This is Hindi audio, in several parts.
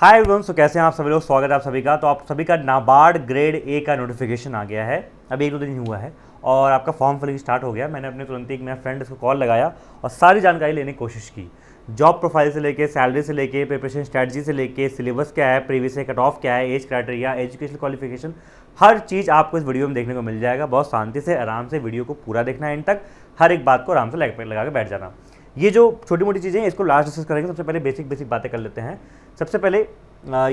हाय एवरीवन, सो कैसे हैं आप सभी लोग। स्वागत है आप सभी का। तो आप सभी का नाबार्ड ग्रेड ए का नोटिफिकेशन आ गया है। अभी 1-2 दिन ही हुआ है और आपका फॉर्म फिलिंग स्टार्ट हो गया। मैंने अपने तुरंत एक मेरा फ्रेंड उसको कॉल लगाया और सारी जानकारी लेने की कोशिश की। जॉब प्रोफाइल से लेके, सैलरी से लेके, प्रिपरेशन स्ट्रैटेजी से लेके, सिलेबस क्या है, प्रीवियस कट ऑफ क्या है, एज क्राइटेरिया, एजुकेशनल क्वालिफिकेशन, हर चीज़ आपको इस वीडियो में देखने को मिल जाएगा। बहुत शांति से आराम से वीडियो को पूरा देखना है, इन तक हर एक बात को आराम से लगा के बैठ जाना। ये जो छोटी मोटी चीज़ें हैं इसको लास्ट डिस्कस करेंगे। सबसे पहले बेसिक बातें कर लेते हैं। सबसे पहले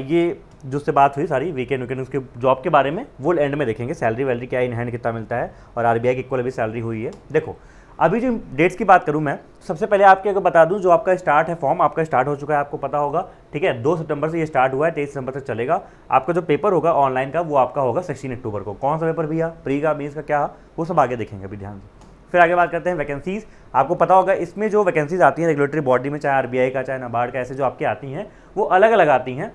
ये जो से बात हुई सारी वीकेंड उसके जॉब के बारे में, वो एंड में देखेंगे। सैलरी वैलरी क्या है, इन हैंड कितना मिलता है, और आरबीआई की इक्वल अभी सैलरी हुई है। देखो अभी जो डेट्स की बात करूं मैं, सबसे पहले आपके अगर बता दूं, जो आपका स्टार्ट है, फॉर्म आपका स्टार्ट हो चुका है, आपको पता होगा। ठीक है, 2 सितंबर से ये स्टार्ट हुआ है, 23 सितंबर तक चलेगा। आपका जो पेपर होगा ऑनलाइन का, वो आपका होगा 16 अक्टूबर को। कौन सा पेपर भैया, प्री का, मेंस का, क्या, वो सब आगे देखेंगे अभी ध्यान से। फिर आगे बात करते हैं वैकेंसीज़। आपको पता होगा इसमें जो वैकेंसीज आती हैं रेगुलेटरी बॉडी में, चाहे आरबीआई का, चाहे नाबार्ड का, ऐसे जो आपकी आती हैं वो अलग अलग आती हैं।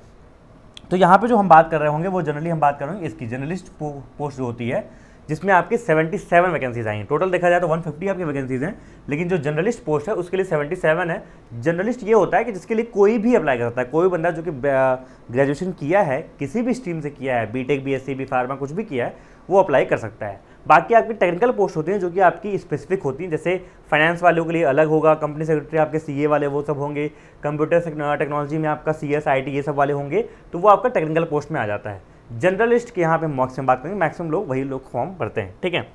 तो यहाँ पे जो हम बात कर रहे होंगे वो जनरली हम बात कर रहे हैं इसकी जर्नलिस्ट पोस्ट जो होती है, जिसमें आपकी 77 वैकेंसीज आई हैं। टोटल देखा जाए तो 150 आपकी वैकेंसीज हैं, लेकिन जो जर्नलिस्ट पोस्ट है उसके लिए 77 है। जर्नलिस्ट ये होता है कि जिसके लिए कोई भी अप्लाई कर सकता है। कोई बंदा जो कि ग्रेजुएशन किया है, किसी भी स्ट्रीम से किया है, बीटेक, बीएससी, बी फार्मा, कुछ भी किया है, वो अप्लाई कर सकता है। बाकी आपकी टेक्निकल पोस्ट होती हैं जो कि आपकी स्पेसिफिक होती हैं, जैसे फाइनेंस वालों के लिए अलग होगा, कंपनी सेक्रेटरी आपके सीए वाले वो सब होंगे, कंप्यूटर टेक्नोलॉजी में आपका सीएस, आईटी ये सब वाले होंगे, तो वो आपका टेक्निकल पोस्ट में आ जाता है। जनरलिस्ट की यहाँ पे मैक्सिमम बात करेंगे, मैक्सिमम लोग वही लोग फॉर्म भरते हैं। ठीक है,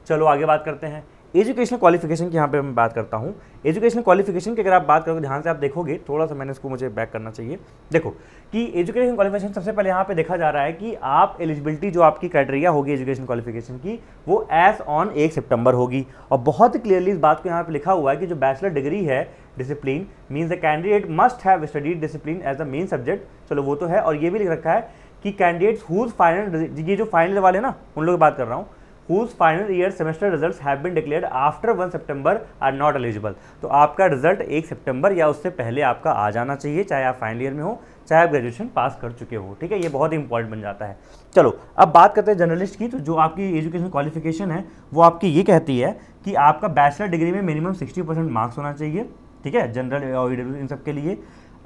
चलो आगे बात करते हैं। एजुकेशनल क्वालिफिकेशन की यहाँ पे मैं बात करता हूँ। एजुकेशनल क्वालिफिकेशन की अगर आप बात करोगे, ध्यान से आप देखोगे, थोड़ा सा मुझे बैक करना चाहिए। देखो कि एजुकेशन क्वालिफिकेशन सबसे पहले यहाँ पे देखा जा रहा है कि आप एलिजिबिलिटी जो आपकी क्राइटेरिया होगी एजुकेशन क्वालिफिकेशन की, वो एज ऑन 1 सितंबर होगी। और बहुत क्लियरली इस बात को यहाँ पे लिखा हुआ है कि जो बैचलर डिग्री है discipline means the candidate must have studied discipline as the main subject. चलो वो तो है, और ये भी लिख रखा है कि कैंडिडेट्स हुज फाइनल, ये जो फाइनल वाले ना उन लोग की बात कर रहा हूँ, whose final year semester results have been declared after 1 September are not eligible। तो आपका रिजल्ट 1 सितंबर या उससे पहले आपका आ जाना चाहिए, चाहे आप फाइनल ईयर में हो, चाहे आप ग्रेजुएशन पास कर चुके हो। ठीक है, ये बहुत इंपॉर्टेंट बन जाता है। चलो अब बात करते हैं जर्नलिस्ट की। तो जो आपकी एजुकेशन क्वालिफिकेशन है वो आपकी ये कहती है कि आपका बैचलर डिग्री में मिनिमम 60% मार्क्स होना चाहिए। ठीक है, जनरल और ईडब्ल्यू इन सब के लिए।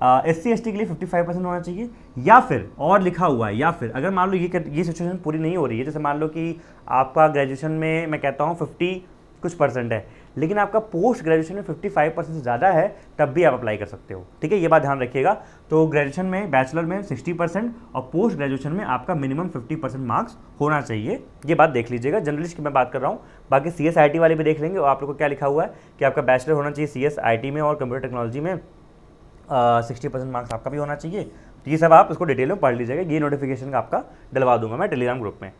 SC ST के लिए 55% होना चाहिए, या फिर और लिखा हुआ है, या फिर अगर मान लो ये सिचुएशन पूरी नहीं हो रही है, जैसे मान लो कि आपका ग्रेजुएशन में मैं कहता हूँ 50 कुछ % है, लेकिन आपका पोस्ट ग्रेजुएशन में 55% से ज़्यादा है, तब भी आप अप्लाई कर सकते हो। ठीक है, ये बात ध्यान रखिएगा। तो ग्रेजुएशन में, बैचलर में 60% और पोस्ट ग्रेजुएशन में आपका मिनिमम 50% मार्क्स होना चाहिए। ये बात देख लीजिएगा। जर्नलिस्ट की मैं बात कर रहा हूँ, बाकी CS IT वाले भी देख लेंगे। और आप लोग को क्या लिखा हुआ है कि आपका बैचलर होना चाहिए CS IT में और कंप्यूटर टेक्नोलॉजी में, 60% मार्क्स आपका भी होना चाहिए। तो ये सब आप इसको डिटेल में पढ़ लीजिएगा। ये नोटिफिकेशन आपका डलवा दूंगा मैं टेलीग्राम ग्रुप में।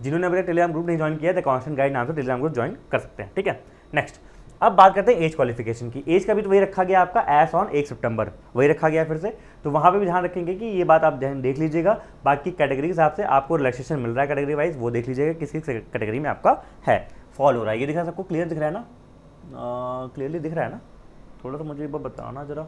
जिन्होंने अभी टेलीग्राम ग्रुप नहीं ज्वाइन किया है, कॉन्स्टेंट गाइड नाम से टेलीग्राम ग्रुप ज्वाइन कर सकते हैं। ठीक है, नेक्स्ट अब बात करते हैं एज क्वालिफिकेशन की। एज का भी तो वही रखा गया आपका, एज ऑन 1 सितंबर वही रखा गया फिर से। तो वहाँ पे भी ध्यान रखेंगे कि ये बात आप ध्यान देख लीजिएगा। बाकी कैटेगरी के हिसाब से आपको रिलैक्सेशन मिल रहा है कैटेगरी वाइज, वो देख लीजिएगा किस किस कैटेगरी में आपका है, फॉल हो रहा है। ये दिख रहा है सबको, क्लियर दिख रहा है ना, क्लियरली दिख रहा है ना? थोड़ा सा मुझे एक बार बताना जरा,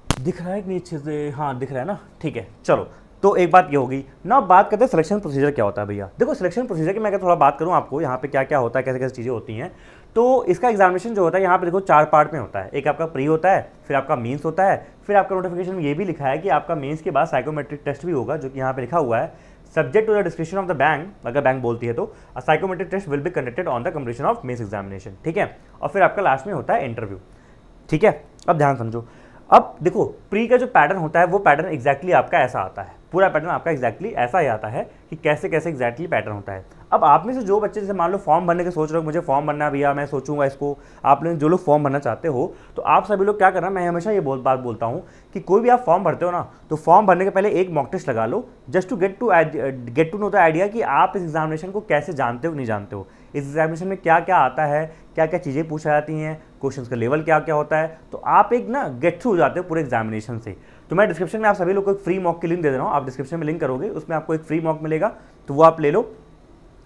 दिख रहा है कि नहीं अच्छे से? हाँ दिख रहा है ना, ठीक है। चलो तो एक बात ये होगी ना। बात करते हैं सिलेक्शन प्रोसीजर क्या होता है भैया। देखो सिलेक्शन प्रोसीजर की मैं अगर थोड़ा बात करूँ आपको, यहाँ पे क्या क्या होता है, कैसे कैसे चीज़ें होती हैं। तो इसका एग्जामिनेशन जो होता है यहाँ पे देखो 4 पार्ट में होता है। एक आपका प्री होता है, फिर आपका मेंस होता है, फिर आपका नोटिफिकेशन में ये भी लिखा है कि आपका मेंस के बाद साइकोमेट्रिक टेस्ट भी होगा, जो कि यहाँ पे लिखा हुआ है subject to the description of the bank. अगर बैंक बोलती है तो psychometric test will be conducted on the completion of mains examination. ठीक है, और फिर आपका लास्ट में होता है इंटरव्यू। ठीक है, अब ध्यान समझो। अब देखो प्री का जो पैटर्न होता है वो पैटर्न एग्जैक्टली आपका ऐसा आता है, पूरा पैटर्न आपका एग्जैक्टली ऐसा ही आता है कि कैसे कैसे एग्जैक्टली पैटर्न होता है। अब आप में से जो बच्चे जैसे मान लो फॉर्म भरने के सोच रहे हो, मुझे फॉर्म भरना है भैया, मैं सोचूंगा इसको, आप लोग जो लोग फॉर्म भरना चाहते हो, तो आप सभी लोग क्या करना, मैं हमेशा ये बात बोलता हूँ कि कोई भी आप फॉर्म भरते हो ना, तो फॉर्म भरने के पहले एक मॉक टेस्ट लगा लो, just to get to know the idea कि आप इस एग्जामिनेशन को कैसे जानते हो नहीं जानते हो, इस एग्जामिनेशन में क्या क्या आता है, क्या क्या चीज़ें पूछा जाती हैं, क्वेश्चंस का लेवल क्या क्या होता है। तो आप एक ना गेट थ्रू हो जाते हो पूरे एग्जामिनेशन से। तो मैं डिस्क्रिप्शन में आप सभी लोग को एक फ्री मॉक की लिंक दे रहा हूँ, आप डिस्क्रिप्शन में लिंक करोगे, उसमें आपको एक फ्री मॉक मिलेगा, तो वो आप ले लो,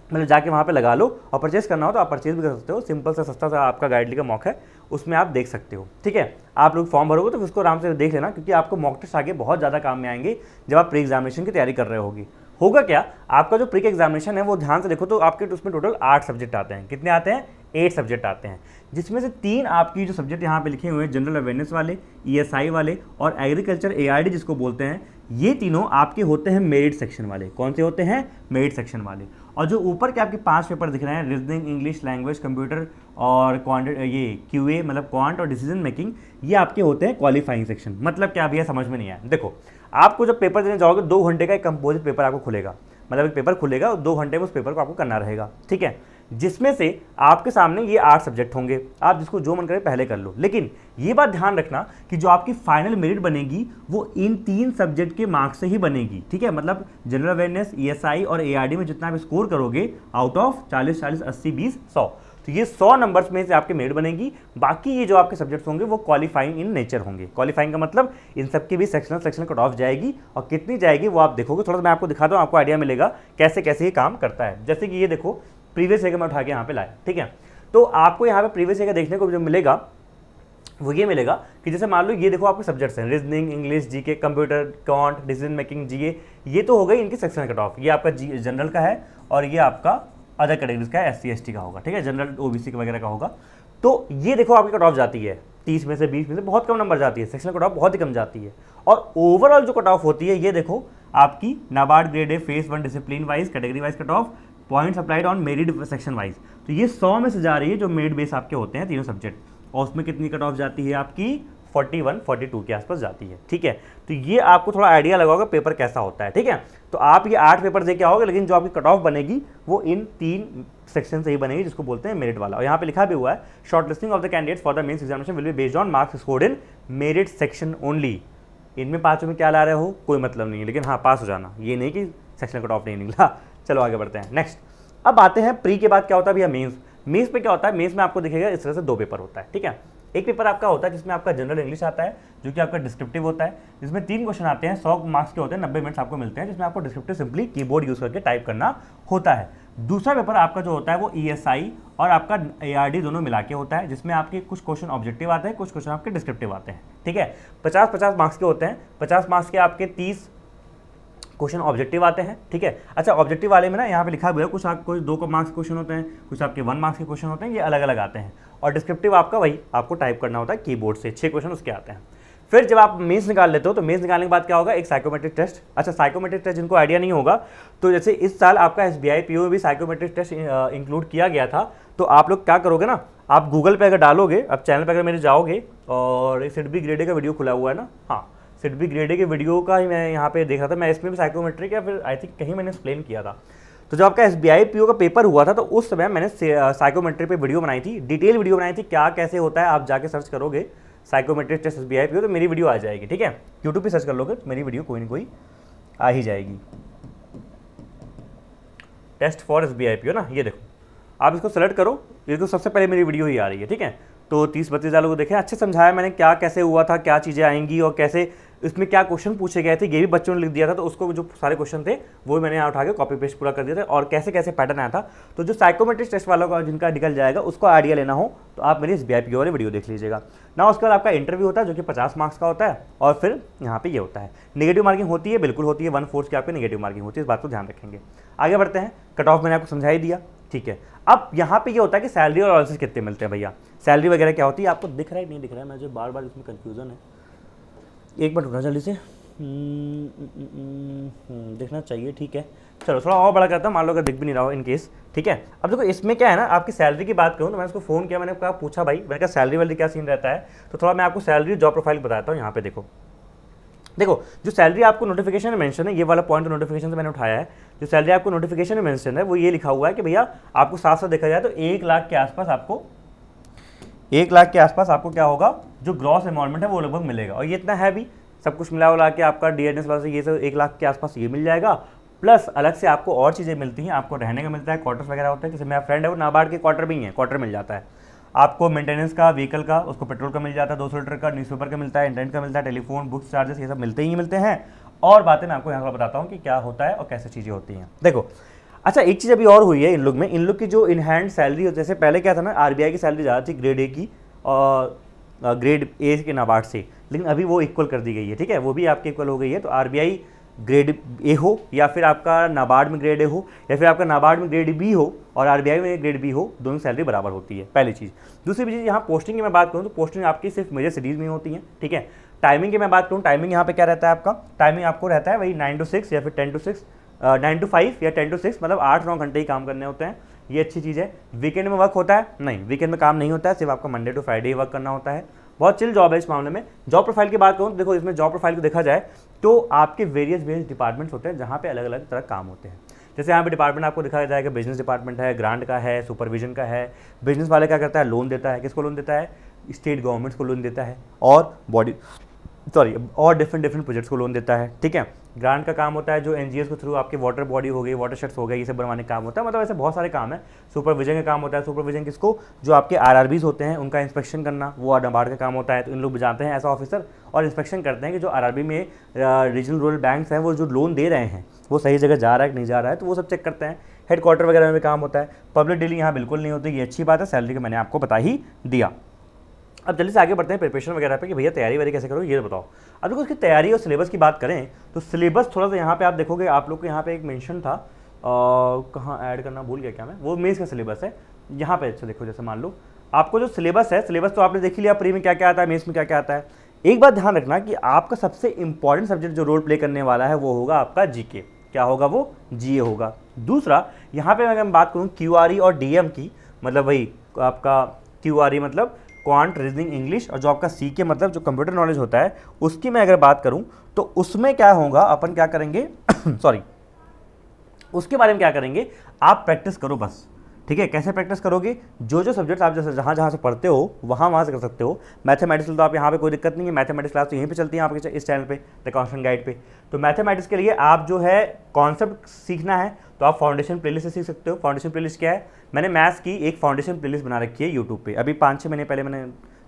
मतलब जाके वहाँ पे लगा लो। और परचेज करना हो तो आप परचेज भी कर सकते हो, सिंपल सा सस्ता सा आपका गाइडली का मॉक है, उसमें आप देख सकते हो। ठीक है, आप लोग फॉर्म भरोगे तो उसको आराम से देख लेना, क्योंकि आपको मॉक टेस्ट आगे बहुत ज़्यादा काम में आएंगे जब आप प्री एग्जामिनेशन की तैयारी कर रहे होगी। होगा क्या, आपका जो प्री का एग्जामिनेशन है वो ध्यान से देखो तो आपके उसमें टोटल 8 सब्जेक्ट आते हैं। कितने आते हैं? 8 सब्जेक्ट आते हैं, जिसमें से 3 आपकी जो सब्जेक्ट यहाँ पे लिखे हुए हैं जनरल अवेयरनेस वाले, ESI वाले और एग्रीकल्चर ARD जिसको बोलते हैं, ये तीनों आपके होते हैं मेरिट सेक्शन वाले। कौन से होते हैं? मेरिट सेक्शन वाले। और जो ऊपर के आपके 5 पेपर दिख रहे हैं, रीजनिंग, इंग्लिश, लैंग्वेज, कंप्यूटर और ये QA मतलब क्वांट और डिसीजन मेकिंग, ये आपके होते हैं क्वालिफाइंग सेक्शन। मतलब क्या भैया, समझ में नहीं आया? देखो, आपको जब पेपर देने जाओगे 2 घंटे का एक कंपोजिट पेपर आपको खुलेगा, मतलब एक पेपर खुलेगा और 2 घंटे में उस पेपर को आपको करना रहेगा, ठीक है, जिसमें से आपके सामने ये 8 सब्जेक्ट होंगे। आप जिसको जो मन करे पहले कर लो, लेकिन ये बात ध्यान रखना कि जो आपकी फाइनल मेरिट बनेगी वो इन 3 सब्जेक्ट के मार्क्स से ही बनेगी, ठीक है। मतलब जनरल अवेयरनेस, ESI और ARD में जितना आप स्कोर करोगे आउट ऑफ 40, 40, 80, 20, 100, तो ये 100 नंबर्स में से आपकी मेरिट बनेगी। बाकी ये जो आपके सब्जेक्ट्स होंगे वो क्वालिफाइंग इन नेचर होंगे। क्वालिफाइंग का मतलब इन सबकी भी सेक्शनल कट ऑफ जाएगी, और कितनी जाएगी वो आप देखोगे। थोड़ा सा मैं आपको दिखाता हूँ, आपको आइडिया मिलेगा कैसे कैसे ये काम करता है। जैसे कि ये देखो, प्रीवियस ईयर मैं उठा के यहाँ पे लाया, ठीक है, तो आपको यहाँ पे प्रीवियस ईयर का देखने को जो मिलेगा वो ये मिलेगा कि जैसे मान लो ये देखो आपके सब्जेक्ट्स हैं, reasoning, English, GK, computer, quant, decision making, GA, ये तो हो गई इनकी सेक्शनल कट ऑफ। ये आपका जनरल का है और ये आपका अदर कैटेगरीज का है, SC ST का होगा, ठीक है, जनरल OBC वगैरह का होगा। तो ये देखो आपकी कट ऑफ जाती है 30 में से 20 में से बहुत कम नंबर जाती है, सेक्शनल कट ऑफ बहुत ही कम जाती है। और ओवरऑल जो कट ऑफ होती है ये देखो आपकी NABARD grade A phase 1 discipline wise category wise cut off, points applied on merit section wise, तो ये 100 में से जा रही है जो मेरिट बेस आपके होते हैं तीनों सब्जेक्ट, और उसमें कितनी कट ऑफ जाती है आपकी 41, 42 के आसपास जाती है, ठीक है। तो ये आपको थोड़ा आइडिया लगाओगे पेपर कैसा होता है, ठीक है। तो आप ये 8 पेपर दे के आओगे, लेकिन जो आपकी कट ऑफ बनेगी वो इन 3 सेक्शन से ही बनेगी, जिसको बोलते हैं मेरिट वाला। और यहाँ पे लिखा भी हुआ है, short listing of the candidates for the mains examination will be based on marks scored in merit section only. इनमें 5 में क्या ला रहे हो कोई मतलब नहीं है, लेकिन हाँ पास हो जाना, ये नहीं कि सेक्शन कट ऑफ नहीं निकला। चलो आगे बढ़ते हैं नेक्स्ट। अब आते हैं प्री के बाद क्या होता है भैया, मेंस। मेंस पे क्या होता है, मेंस में आपको दिखेगा इस तरह से 2 पेपर होता है, ठीक है। एक पेपर आपका होता है जिसमें आपका जनरल इंग्लिश आता है, जो कि आपका डिस्क्रिप्टिव होता है, जिसमें 3 क्वेश्चन आते हैं, 100 मार्क्स के होते हैं, 90 मिनट्स आपको मिलते हैं, जिसमें आपको डिस्क्रिप्टिव सिंपली कीबोर्ड यूज करके टाइप करना होता है। दूसरा पेपर आपका जो होता है वो ESI और आपका ARD दोनों मिला के होता है, जिसमें आपके कुछ क्वेश्चन ऑब्जेक्टिव आते हैं, कुछ क्वेश्चन आपके डिस्क्रिप्टिव आते हैं, ठीक है। 50-50 मार्क्स के होते हैं, 50 मार्क्स के आपके 30 क्वेश्चन ऑब्जेक्टिव आते हैं, ठीक है। अच्छा, ऑब्जेक्टिव वाले में ना यहाँ पे लिखा हुआ है, कुछ आपको 2 मार्क्स के क्वेश्चन होते हैं, कुछ आपके 1 मार्क्स के क्वेश्चन होते हैं, ये अलग अलग आते हैं। और डिस्क्रिप्टिव आपका वही आपको टाइप करना होता है कीबोर्ड से, 6 क्वेश्चन उसके आते हैं। फिर जब आप मेंस निकाल लेते हो तो मेंस निकालने के बाद क्या होगा, एक साइकोमेट्रिक टेस्ट। अच्छा, साइकोमेट्रिक टेस्ट जिनको आइडिया नहीं होगा, तो जैसे इस साल आपका SBI PO में भी साइकोमेट्रिक टेस्ट इंक्लूड किया गया था, तो आप लोग क्या करोगे ना, आप गूगल पे अगर डालोगे, आप चैनल पे अगर मेरे जाओगे, और सिडबी ग्रेड ए का वीडियो खुला हुआ है ना, हाँ सिडबी ग्रेड ए के वीडियो का ही मैं यहाँ पे देखा था, मैं इसमें भी साइकोमेट्रिक या फिर आई थिंक कहीं मैंने एक्सप्लेन किया था। तो जब आपका SBI PO का पेपर हुआ था तो उस समय मैंने साइकोमेट्रिक पे वीडियो बनाई थी, डिटेल वीडियो बनाई थी, क्या कैसे होता है। आप जाके सर्च करोगे साइकोमेट्रिक टेस्ट SBI PO तो मेरी वीडियो आ जाएगी, ठीक है। यूट्यूब पे सर्च कर लोगे तो मेरी वीडियो कोई ना कोई आ ही जाएगी। टेस्ट फॉर SBI PO ना, ये देखो आप इसको सेलेक्ट करो, ये तो सबसे पहले मेरी वीडियो ही आ रही है, ठीक है। तो 30-32 हज़ार लोगों देखें, अच्छे समझाया मैंने क्या कैसे हुआ था, क्या चीज़ें आएंगी और कैसे इसमें क्या क्वेश्चन पूछे गए थे, ये भी बच्चों ने लिख दिया था। तो उसको जो सारे क्वेश्चन थे वो मैंने यहाँ उठा के कॉपी पेस्ट पूरा कर दिया था, और कैसे कैसे पैटर्न आया था। तो जो साइकोमेट्रिक टेस्ट वालों का जिनका निकल जाएगा उसको आइडिया लेना हो तो आप मेरी SBI PO वाली वीडियो देख लीजिएगा ना। उसके बाद आपका इंटरव्यू होता है जो कि 50 मार्क्स का होता है, और फिर यहाँ पे ये होता है नेगेटिव मार्किंग होती है, बिल्कुल होती है, 1/4 की आपकी नेगेटिव मार्किंग होती है, इस बात को ध्यान रखेंगे। आगे बढ़ते हैं, कट ऑफ मैंने आपको समझा ही दिया, ठीक है। अब यहाँ पे ये होता है कि सैलरी और ऑल्सेस कितने मिलते हैं भैया, सैलरी वगैरह क्या होती है, आपको दिख रहा है नहीं दिख रहा है, मुझे बार बार इसमें कन्फ्यूजन है, एक मिनट उठा जल्दी से, दिखना चाहिए, ठीक है। चलो थोड़ा और बड़ा करता हूँ, मान लो अगर दिख भी नहीं रहा हो इन केस, ठीक है। अब देखो इसमें क्या है ना, आपकी सैलरी की बात करूँ तो मैंने उसको फ़ोन किया, मैंने कहा पूछा भाई, मैंने कहा सैलरी वाली क्या सीन रहता है, तो थोड़ा मैं आपको सैलरी जॉब प्रोफाइल बताता हूँ। यहाँ पे देखो जो सैलरी आपको नोटिफिकेशन में मेंशन है, ये वाला पॉइंट नोटिफिकेशन से मैंने उठाया है, जो सैलरी आपको नोटिफिकेशन में मेंशन है वो ये लिखा हुआ है कि भैया आपको साथ साथ देखा जाए तो 1 लाख के आसपास आपको 1 लाख के आसपास आपको क्या होगा, जो ग्रॉस एमाउंट है वो लगभग मिलेगा। और ये इतना है भी, सब कुछ मिला उला के आपका DNS वाला से ये सब 1 लाख के आसपास ये मिल जाएगा, प्लस अलग से आपको और चीज़ें मिलती हैं, आपको रहने का मिलता है, क्वार्टर्स वगैरह होते हैं, जैसे मेरा फ्रेंड है वो नाबार्ड के क्वार्टर भी हैं, क्वार्टर मिल जाता है आपको, मेंटेनेंस का व्हीकल का उसको पेट्रोल का मिल जाता है, 200 लीटर का, न्यूज़पेपर का मिलता है, इंटरनेट का मिलता है, टेलीफोन, बुक्स, चार्जेस, ये सब मिलते ही मिलते हैं। और बातें मैं आपको यहाँ पर बताता हूँ कि क्या होता है और कैसे चीज़ें होती हैं। देखो अच्छा, एक चीज़ अभी और हुई है इन लोग की जो इन हैंड सैलरी, जैसे पहले क्या था ना, RBI की सैलरी ज़्यादा थी ग्रेड ए की और ग्रेड ए के नाबार्ड से, लेकिन अभी वो इक्वल कर दी गई है, ठीक है, वो भी आपके इक्वल हो गई है। तो RBI ग्रेड ए हो, या फिर आपका नाबार्ड में ग्रेड ए हो, या फिर आपका नाबार्ड में ग्रेड बी हो और आरबीआई में ग्रेड बी हो, दोनों सैलरी बराबर होती है, पहली चीज़। दूसरी चीज़, यहाँ पोस्टिंग की मैं बात करूँ तो पोस्टिंग आपकी सिर्फ मेजर सिटीज़ में होती है, ठीक है। टाइमिंग की मैं बात करूँ, टाइमिंग यहाँ पे क्या रहता है आपका, टाइमिंग आपको रहता है वही 9 to 6 या फिर 10 to 6, 9 to 5 या 10 to 6, मतलब 8-9 घंटे ही काम करने होते हैं, ये अच्छी चीज़ है। वीकेंड में वर्क होता है? नहीं, वीकेंड में काम नहीं होता है, सिर्फ आपका मंडे टू फ्राइडे ही वर्क करना होता है। बहुत चिल जॉब है इस मामले में। जॉब प्रोफाइल की बात करूँ तो देखो, इसमें जॉब प्रोफाइल को देखा जाए तो आपके वेरियस डिपार्टमेंट्स होते हैं जहाँ पे अलग अलग तरह काम होते हैं। जैसे यहाँ पे डिपार्टमेंट आपको दिखाया जाएगा, बिजनेस डिपार्टमेंट है, ग्रांट का है, सुपरविजन का है। बिजनेस वाले क्या करता है, लोन देता है। किसको लोन देता है? स्टेट गवर्नमेंट्स को लोन देता है, और डिफरेंट प्रोजेक्ट्स को लोन देता है, ठीक है। ग्रांट का काम होता है जो एनजीओस के थ्रू आपके वाटर बॉडी हो गई, वाटर शेड्स हो गए, ये सब बनवाने का काम होता है। मतलब ऐसे बहुत सारे काम है। सुपरविजन का काम होता है, सुपरविजन किसको, जो आपके आरआरबीज होते हैं उनका इंस्पेक्शन करना, वो नाबार्ड का काम होता है। तो इन लोग जानते हैं ऐसा ऑफिसर और इंस्पेक्शन करते हैं कि जो आरआरबी में रीजनल रूरल बैंक्स हैं वो जो लोन दे रहे हैं वो सही जगह जा रहा है कि नहीं जा रहा है, तो वो सब चेक करते हैं। हेडक्वार्टर वगैरह में भी काम होता है। पब्लिक डीलिंग यहाँ बिल्कुल नहीं होती, ये अच्छी बात है। सैलरी का मैंने आपको बता ही दिया। अब जल्दी से आगे बढ़ते हैं प्रिपरेशन वगैरह पे कि भैया तैयारी वारी कैसे करो, ये बताओ। अब देखो, उसकी तैयारी और सिलेबस की बात करें तो सिलेबस थोड़ा सा यहाँ पे आप देखोगे, आप लोग को यहाँ पे एक मेंशन था, कहाँ ऐड करना भूल गया क्या मैं, वो मेंस का सिलेबस है यहाँ पे। अच्छा देखो, जैसे मान लो आपको जो सिलेबस है, सिलेबस तो आपने देख ही लिया, प्री में क्या क्या आता है, मेंस में क्या क्या आता है। एक बात ध्यान रखना कि आपका सबसे इंपॉर्टेंट सब्जेक्ट जो रोल प्ले करने वाला है वो होगा आपका जीके। क्या होगा वो? जीए होगा। दूसरा, यहाँ पे अगर मैं बात करूँ क्यूआरई और डीएम की, मतलब वही आपका क्यूआरई मतलब क्वांट रीजनिंग इंग्लिश, और जो आपका सीके मतलब जो कंप्यूटर नॉलेज होता है, उसकी मैं अगर बात करूं तो उसमें क्या होगा, अपन क्या करेंगे सॉरी, उसके बारे में क्या करेंगे, आप प्रैक्टिस करो बस, ठीक है। कैसे प्रैक्टिस करोगे? जो सब्जेक्ट आप जैसे जहाँ से पढ़ते हो वहाँ से कर सकते हो। मैथमेटिक्स तो आप यहाँ पे कोई दिक्कत नहीं है, मैथमेटिक्स क्लास तो यहीं पे चलती है आपके इस चैनल पे, द कॉन्स्टेंट गाइड पे। तो मैथमेटिक्स के लिए आप जो है कॉन्सेप्ट सीखना है तो आप फाउंडेशन प्लेलिस्ट से सीख सकते हो। फाउंडेशन प्लेलिस्ट क्या है? मैंने मैथ्स की एक फाउंडेशन प्लेलिस्ट बना रखी है यूट्यूब पे, अभी 5-6 महीने पहले, मैंने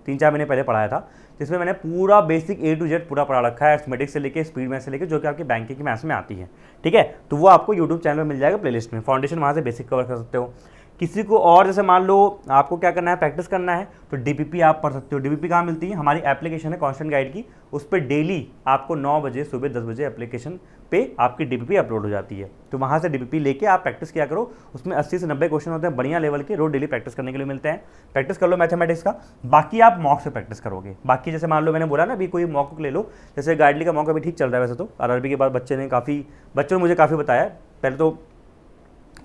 3-4 महीने पहले पढ़ाया था, जिसमें मैंने पूरा बेसिक A to Z पूरा पढ़ा रखा है, अरिथमेटिक से लेकर स्पीड मैथ से लेकर जो कि आपकी बैंकिंग की मैथ्स में आती है, ठीक है। तो वो आपको यूट्यूब चैनल में मिल जाएगा प्लेलिस्ट में। फाउंडेशन वहाँ से बेसिक कवर कर सकते हो। किसी को और जैसे मान लो आपको क्या करना है, प्रैक्टिस करना है, तो डीपीपी आप पढ़ सकते हो। डीपीपी कहाँ मिलती है? हमारी एप्लीकेशन है कॉन्स्टेंट गाइड की, उस पर डेली आपको 9 बजे सुबह 10 बजे एप्लीकेशन पे आपकी डीपीपी अपलोड हो जाती है। तो वहाँ से डीपीपी लेके आप प्रैक्टिस किया करो। उसमें 80 से 90 क्वेश्चन होते हैं बढ़िया लेवल के, रोज डेली प्रैक्टिस करने के लिए मिलते हैं। प्रैक्टिस कर लो मैथमेटिक्स का। बाकी आप मॉक से प्रैक्टिस करोगे। बाकी जैसे मान लो मैंने बोला ना, अभी कोई मॉक ले लो, जैसे गाइडली का मॉक अभी ठीक चल रहा है वैसे तो। आरआरबी के बाद बच्चों ने मुझे काफ़ी बताया। पहले तो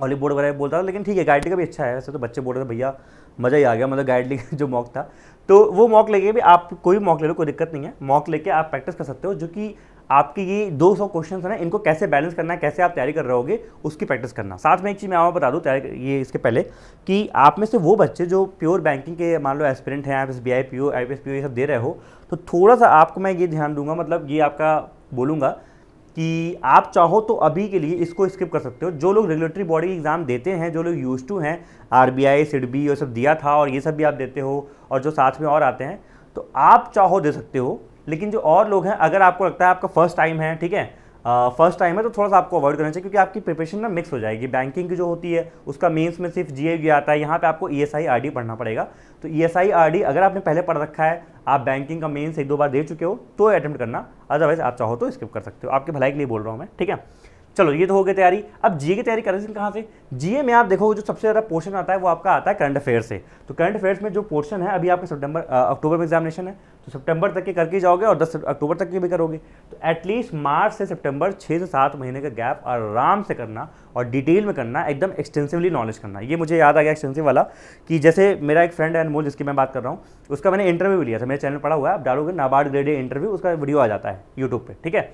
ऑलिव बोर्ड वगैरह बोलता था, लेकिन ठीक है गाइडली का भी अच्छा है वैसे तो। बच्चे बोल रहे थे भैया मज़ा ही आ गया, मतलब गाइडली का जो मॉक था, तो वो मॉक लेके भी आप कोई मॉक ले लो, कोई दिक्कत नहीं है। मॉक लेके आप प्रैक्टिस कर सकते हो, जो कि आपके ये 200 क्वेश्चन है ना, इनको कैसे बैलेंस करना है, कैसे आप तैयारी कर रहे होगे उसकी प्रैक्टिस करना। साथ में एक चीज़ मैं आपको बता दूँ तैयारी ये इसके पहले, कि आप में से वो बच्चे जो प्योर बैंकिंग के मान लो एस्पिरेंट हैं, आप SBI PO IPS PO ये सब दे रहे हो, तो थोड़ा सा आपको मैं ये ध्यान दूंगा, मतलब ये आपका बोलूँगा कि आप चाहो तो अभी के लिए इसको स्किप कर सकते हो। जो लोग रेगुलेटरी बॉडी एग्जाम देते हैं, जो लोग यूज टू हैं, RBI सिडबी ये सब दिया था और ये सब भी आप देते हो, और जो साथ में और आते हैं, तो आप चाहो दे सकते हो। लेकिन जो और लोग हैं, अगर आपको लगता है आपका फर्स्ट टाइम है, ठीक है, फर्स्ट टाइम है, तो थोड़ा सा आपको अवॉइड करना चाहिए, क्योंकि आपकी प्रिपरेशन ना मिक्स हो जाएगी। बैंकिंग की जो होती है उसका मेंस में सिर्फ GA आता है, यहाँ पे आपको ESI RD पढ़ना पड़ेगा। तो ESI RD अगर आपने पहले पढ़ रखा है, आप बैंकिंग का मेंस 1-2 बार दे चुके हो, तो अटेम्प्ट करना, अदरवाइज आप चाहो तो स्किप कर सकते हो। आपके भलाई के लिए बोल रहा हूँ मैं, ठीक है। चलो ये तो हो गई तैयारी। अब जीए की तैयारी करें कहाँ से? जीए में आप देखो जो सबसे ज़्यादा पोर्शन आता है वो आपका आता है करंट अफेयर से। तो करंट अफेयर्स में जो पोर्शन है, अभी आपका अक्टूबर में एग्जामिनेशन है, तो सितंबर तक के करके जाओगे और 10 अक्टूबर तक के भी करोगे। तो एटलीस्ट मार्च से सितंबर 6 से 7 महीने का गैप आराम से करना और डिटेल में करना, एकदम एक्सटेंसिवली नॉलेज करना। ये मुझे याद आ गया एक्सटेंसिव वाला, कि जैसे मेरा एक फ्रेंड है अनमोल, जिसकी मैं बात कर रहा हूँ, उसका मैंने इंटरव्यू भी लिया था, मेरे चैनल पड़ा हुआ है, आप डालोगे नाबार्ड ग्रेड ए इंटरव्यू, उसका वीडियो आ जाता है यूट्यूब पर, ठीक है।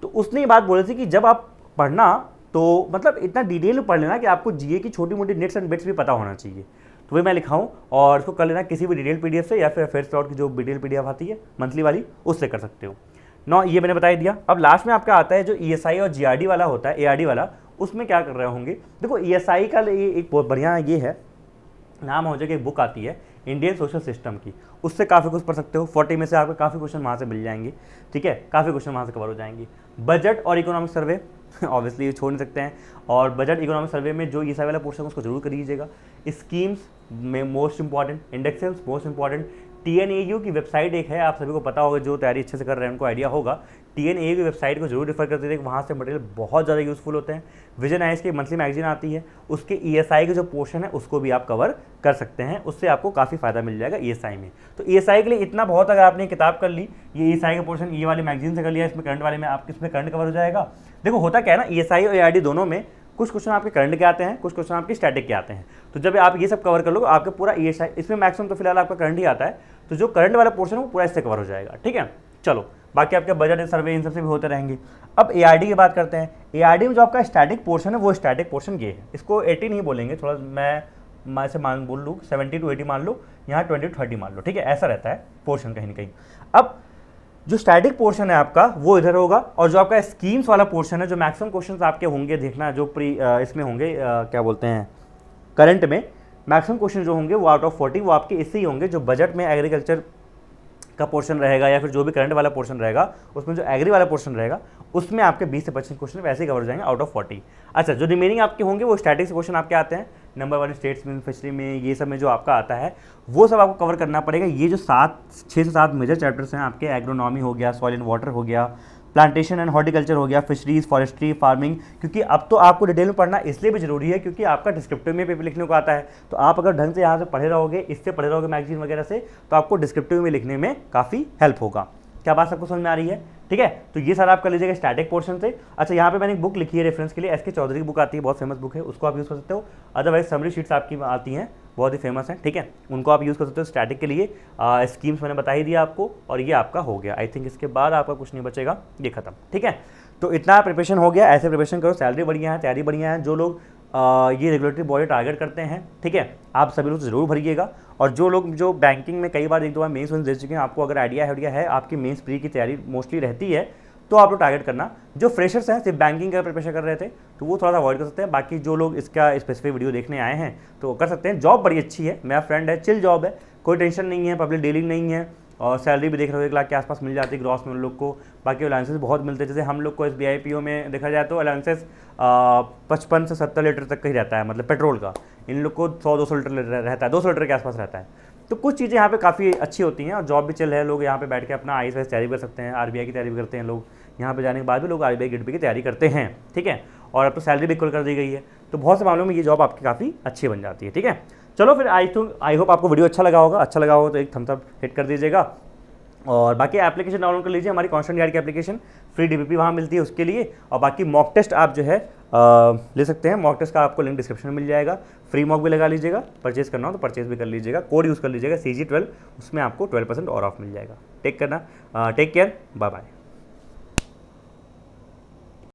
तो उसने ये बात बोली थी कि जब आप पढ़ना तो मतलब इतना डिटेल में पढ़ लेना कि आपको जीए की छोटी मोटी नेट्स एंड बिट्स भी पता होना चाहिए। तो वही मैं लिखाऊँ और इसको कर लेना किसी भी डिटेल PDF से, या फिर अफेयर्स डॉट की जो डिटेल PDF आती है मंथली वाली, उससे कर सकते हो। ये मैंने बता दिया। अब लास्ट में आपका आता है जो ESI और GRD वाला होता है, ARD वाला, उसमें क्या कर रहे होंगे। देखो ESI का एक बहुत बढ़िया ये है, नाम हो जाएगा, एक बुक आती है इंडियन सोशल सिस्टम की, उससे काफ़ी कुछ पढ़ सकते हो। 40 में से आपको काफ़ी क्वेश्चन वहाँ से मिल जाएंगे, ठीक है, काफ़ी क्वेश्चन वहाँ से कवर हो जाएंगे। बजट और इकोनॉमिक सर्वे ऑब्वियसली छोड़ नहीं सकते हैं, और बजट इकोनॉमिक सर्वे में जो ESI वाला पोर्शन है उसको जरूर कर लीजिएगा। स्कीम्स में most important, indexes most important, TNAU की वेबसाइट एक है, आप सभी को पता होगा, जो तैयारी अच्छे से कर रहे हैं उनको आइडिया होगा। TNAU की वेबसाइट को जरूर रेफर करते थे, वहाँ से मटेरियल बहुत ज़्यादा यूजफुल होते हैं। विजन आइज की मंथली मैगजीन आती है, उसके ESI के जो पोर्शन है उसको भी आप कवर कर सकते हैं, उससे आपको काफ़ी फायदा मिल जाएगा ESI में। तो ESI के लिए इतना बहुत, अगर आपने किताब कर ली, ये ESI का पोर्शन ये वाली मैगजीन से कर लिया, इसमें करंट वाले में आपके इसमें करंट कवर हो जाएगा। देखो होता क्या है ना, ESI और ARD दोनों में कुछ क्वेश्चन आपके करंट के आते हैं, कुछ क्वेश्चन आपके स्टैटिक के आते हैं। तो जब आप ये सब कवर कर लो आपका पूरा ESI, इसमें मैक्सिमम तो फिलहाल आपका करंट ही आता है, तो जो करंट वाला पोर्शन है वो पूरा इससे कवर हो जाएगा। ठीक है, चलो बाकी आपके बजट सर्वे इन सबसे भी होते रहेंगे। अब ARD की बात करते हैं। ARD में जो आपका स्टैटिक पोर्शन है वो स्टैटिक पोर्शन ये है, इसको 80 नहीं बोलेंगे, थोड़ा मैं से बोल लूँ 70 to 80 मान लो, यहाँ 20 to 30 मान लो। ठीक है, ऐसा रहता है पोर्शन कहीं ना कहीं। अब जो स्टैटिक पोर्शन है आपका वो इधर होगा, और जो आपका स्कीम्स वाला पोर्शन है, जो मैक्सिमम क्वेश्चंस आपके होंगे, देखना जो इसमें होंगे क्या बोलते हैं, करंट में मैक्सिमम क्वेश्चन जो होंगे वो आउट ऑफ 40 वो आपके इससे ही होंगे। जो बजट में एग्रीकल्चर का पोर्शन रहेगा या फिर जो भी करंट वाला पोर्शन रहेगा, उसमें जो एग्री वाला पोर्शन रहेगा उसमें आपके 20 से 25 क्वेश्चन वैसे ही कवर हो जाएंगे आउट ऑफ 40। अच्छा, जो रिमेनिंग आपके होंगे वो स्टैटिक क्वेश्चन आपके आते हैं, नंबर 1 स्टेट्स में, फिशरी में, ये सब में जो आपका आता है वो सब आपको कवर करना पड़ेगा। ये जो 6 से 7 मेजर चैप्टर्स हैं आपके, एग्रोनॉमी हो गया, सॉइल एंड वाटर हो गया, प्लांटेशन एंड हॉर्टिकल्चर हो गया, फिशरीज, फॉरेस्ट्री, फार्मिंग, क्योंकि अब तो आपको डिटेल में पढ़ना इसलिए भी जरूरी है क्योंकि आपका डिस्क्रिप्टिव में पेपर लिखने को आता है। तो आप अगर ढंग से यहाँ से पढ़े रहोगे, इससे पढ़े रहोगे मैगजीन वगैरह से, तो आपको डिस्क्रिप्टिव में लिखने में काफ़ी हेल्प होगा। क्या बात सबको समझ में आ रही है? ठीक है, तो ये सारा आप कर लीजिएगा स्टैटिक पोर्शन से। अच्छा, यहाँ पे मैंने एक बुक लिखी है रेफरेंस के लिए, SK चौधरी की बुक आती है, बहुत फेमस बुक है, उसको आप यूज़ कर सकते हो। अदरवाइज समरी शीट्स आपकी आती हैं, बहुत ही फेमस है। ठीक है, उनको आप यूज़ कर सकते हो स्टैटिक के लिए। स्कीम्स मैंने बता ही दिया आपको, और ये आपका हो गया। आई थिंक इसके बाद आपका कुछ नहीं बचेगा, ये खत्म। ठीक है, तो इतना प्रिपरेशन हो गया, ऐसे प्रिपरेशन करो, सैलरी बढ़िया है, तैयारी बढ़िया है। जो लोग ये रेगुलेटरी बॉडी टारगेट करते हैं, ठीक है, आप सभी लोग जरूर भरिएगा। और जो लोग जो बैंकिंग में कई बार 1-2 बार मेंस दे चुके हैं, आपको अगर आइडिया है आपकी मेंस प्री की तैयारी मोस्टली रहती है, तो आप लोग टारगेट करना। जो फ्रेशर्स हैं, सिर्फ बैंकिंग का प्रिपरेशन कर रहे थे, तो वो थोड़ा सा अवॉइड कर सकते हैं। बाकी जो लोग इसका स्पेसिफिक वीडियो देखने आए हैं तो कर सकते हैं। जॉब बड़ी अच्छी है, मेरा फ्रेंड है, चिल जॉब है, कोई टेंशन नहीं है, पब्लिक डीलिंग नहीं है, और सैलरी भी देख रहे हो 1 लाख के आसपास मिल जाती है ग्रॉस में उन लोग को। बाकी अलाउंसेस बहुत मिलते हैं, जैसे हम लोग को SBI PO में देखा जाए तो अलाउंसेस 55 से 70 लीटर तक का ही रहता है, मतलब पेट्रोल का। इन लोग को 100-200 लीटर रहता है, 200 लीटर के आसपास रहता है। तो कुछ चीज़ें यहाँ पे काफ़ी अच्छी होती हैं, और जॉब भी चल है, लोग यहाँ पे बैठ के अपना IAS तैयारी कर सकते हैं, RBI की तैयारी भी करते हैं लोग। यहाँ पे जाने के बाद भी लोग RBI GATE की तैयारी करते हैं। ठीक है, और अब तो सैलरी भी इक्वल कर दी गई है, तो बहुत से मामलों में ये जॉब आपकी काफ़ी अच्छी बन जाती है। ठीक है, चलो फिर आई होप आपको वीडियो अच्छा लगा होगा तो एक थम्स अप हिट कर दीजिएगा। और बाकी एप्लीकेशन डाउनलोड कर लीजिए, हमारी कांस्टेंट गाइड की एप्लीकेशन, फ्री DPP वहाँ मिलती है उसके लिए। और बाकी मॉक टेस्ट आप जो है ले सकते हैं, मॉक टेस्ट का आपको लिंक डिस्क्रिप्शन में मिल जाएगा। फ्री मॉक भी लगा लीजिएगा, परचेज करना हो तो परचेज भी कर लीजिएगा, कोड यूज़ कर लीजिएगा CG12, उसमें आपको 12% और ऑफ मिल जाएगा। Take care, bye bye.